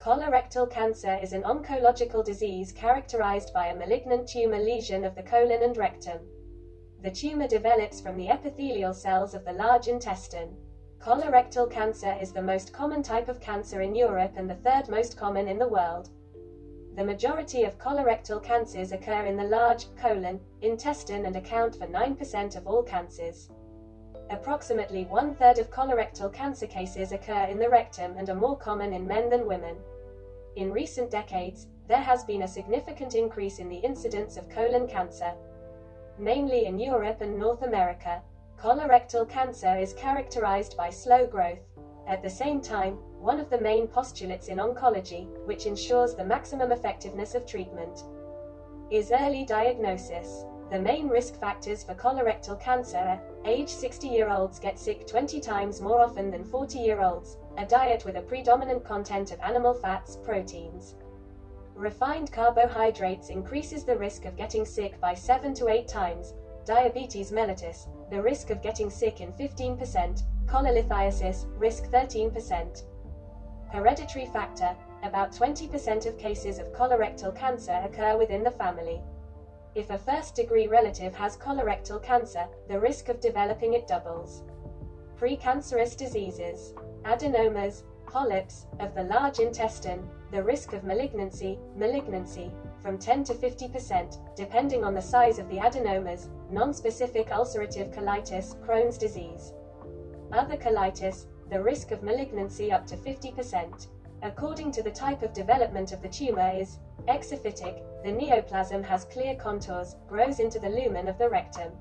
Colorectal cancer is an oncological disease characterized by a malignant tumor lesion of the colon and rectum. The tumor develops from the epithelial cells of the large intestine. Colorectal cancer is the most common type of cancer in Europe and the third most common in the world. The majority of colorectal cancers occur in the large colon, intestine and account for 9% of all cancers. Approximately 1/3 of colorectal cancer cases occur in the rectum and are more common in men than women. In recent decades, there has been a significant increase in the incidence of colon cancer. Mainly in Europe and North America, colorectal cancer is characterized by slow growth. At the same time, one of the main postulates in oncology, which ensures the maximum effectiveness of treatment, is early diagnosis. The main risk factors for colorectal cancer are: age 60-year-olds get sick 20 times more often than 40-year-olds, a diet with a predominant content of animal fats, proteins. Refined carbohydrates increases the risk of getting sick by 7 to 8 times, diabetes mellitus, the risk of getting sick in 15%, cholelithiasis, risk 13%. Hereditary factor, about 20% of cases of colorectal cancer occur within the family. If a first-degree relative has colorectal cancer, the risk of developing it doubles. Precancerous diseases, adenomas, polyps of the large intestine, the risk of malignancy, from 10 to 50%, depending on the size of the adenomas, non-specific ulcerative colitis, Crohn's disease. Other colitis, the risk of malignancy up to 50%. According to the type of development of the tumor is exophytic, the neoplasm has clear contours, grows into the lumen of the rectum.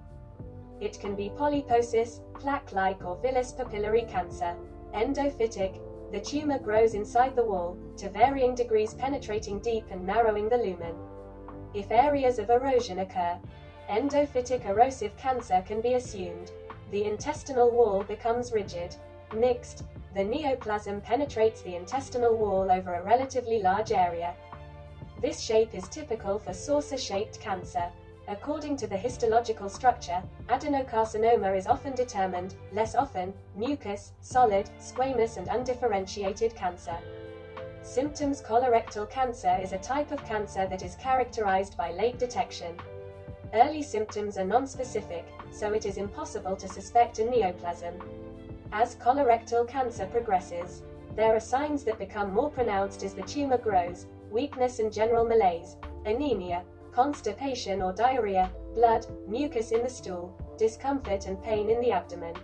It can be polyposis, plaque-like or villous papillary cancer. Endophytic, the tumor grows inside the wall, to varying degrees penetrating deep and narrowing the lumen. If areas of erosion occur, endophytic erosive cancer can be assumed. The intestinal wall becomes rigid. Mixed, the neoplasm penetrates the intestinal wall over a relatively large area. This shape is typical for saucer-shaped cancer. According to the histological structure, adenocarcinoma is often determined, less often, mucous, solid, squamous and undifferentiated cancer. Symptoms: colorectal cancer is a type of cancer that is characterized by late detection. Early symptoms are nonspecific, so it is impossible to suspect a neoplasm. As colorectal cancer progresses, there are signs that become more pronounced as the tumor grows: weakness and general malaise, anemia, constipation or diarrhea, blood, mucus in the stool, discomfort and pain in the abdomen,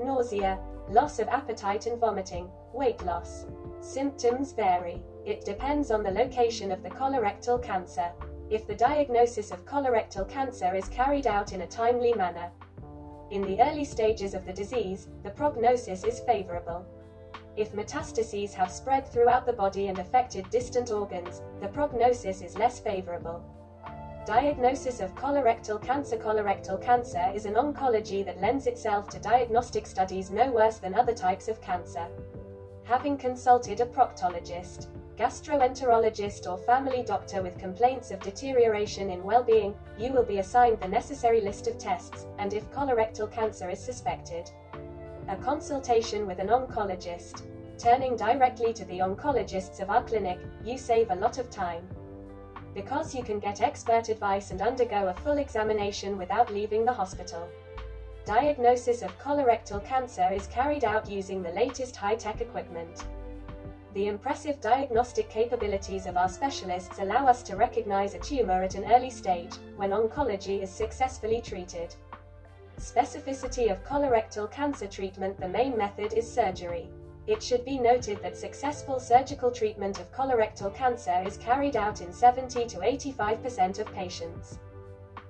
nausea, loss of appetite and vomiting, weight loss. Symptoms vary. It depends on the location of the colorectal cancer. If the diagnosis of colorectal cancer is carried out in a timely manner, in the early stages of the disease, the prognosis is favorable. If metastases have spread throughout the body and affected distant organs, the prognosis is less favorable. Diagnosis of colorectal cancer. Colorectal cancer is an oncology that lends itself to diagnostic studies no worse than other types of cancer. Having consulted a proctologist, gastroenterologist or family doctor with complaints of deterioration in well-being, you will be assigned the necessary list of tests, and if colorectal cancer is suspected, a consultation with an oncologist. Turning directly to the oncologists of our clinic, you save a lot of time, because you can get expert advice and undergo a full examination without leaving the hospital. Diagnosis of colorectal cancer is carried out using the latest high-tech equipment. The impressive diagnostic capabilities of our specialists allow us to recognize a tumor at an early stage, when oncology is successfully treated. Specificity of colorectal cancer treatment. The main method is surgery. It should be noted that successful surgical treatment of colorectal cancer is carried out in 70 to 85% of patients.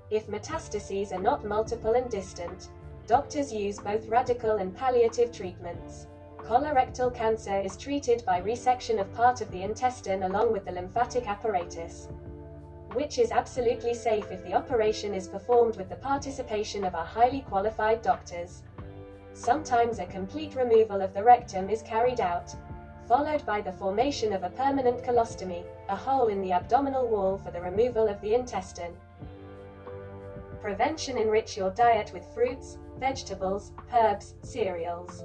If metastases are not multiple and distant, doctors use both radical and palliative treatments. Colorectal cancer is treated by resection of part of the intestine along with the lymphatic apparatus, which is absolutely safe if the operation is performed with the participation of our highly qualified doctors. Sometimes a complete removal of the rectum is carried out, followed by the formation of a permanent colostomy, a hole in the abdominal wall for the removal of the intestine. Prevention: enrich your diet with fruits, vegetables, herbs, cereals.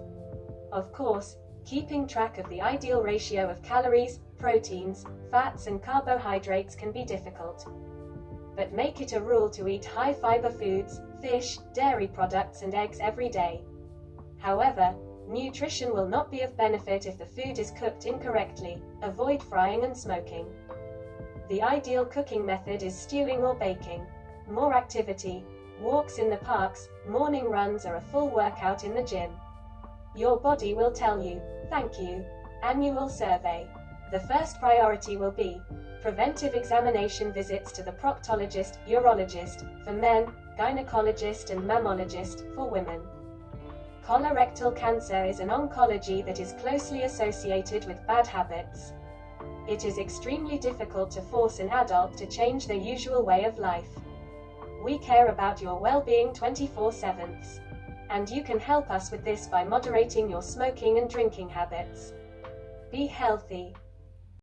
Of course, keeping track of the ideal ratio of calories, proteins, fats and carbohydrates can be difficult. But make it a rule to eat high-fiber foods, fish, dairy products and eggs every day. However, nutrition will not be of benefit if the food is cooked incorrectly. Avoid frying and smoking. The ideal cooking method is stewing or baking. More activity, walks in the parks, morning runs or a full workout in the gym. Your body will tell you, "Thank you." Annual survey. The first priority will be preventive examination visits to the proctologist, urologist, for men, gynecologist and mammologist, for women. Colorectal cancer is an oncology that is closely associated with bad habits. It is extremely difficult to force an adult to change their usual way of life. We care about your well-being 24/7. And you can help us with this by moderating your smoking and drinking habits. Be healthy.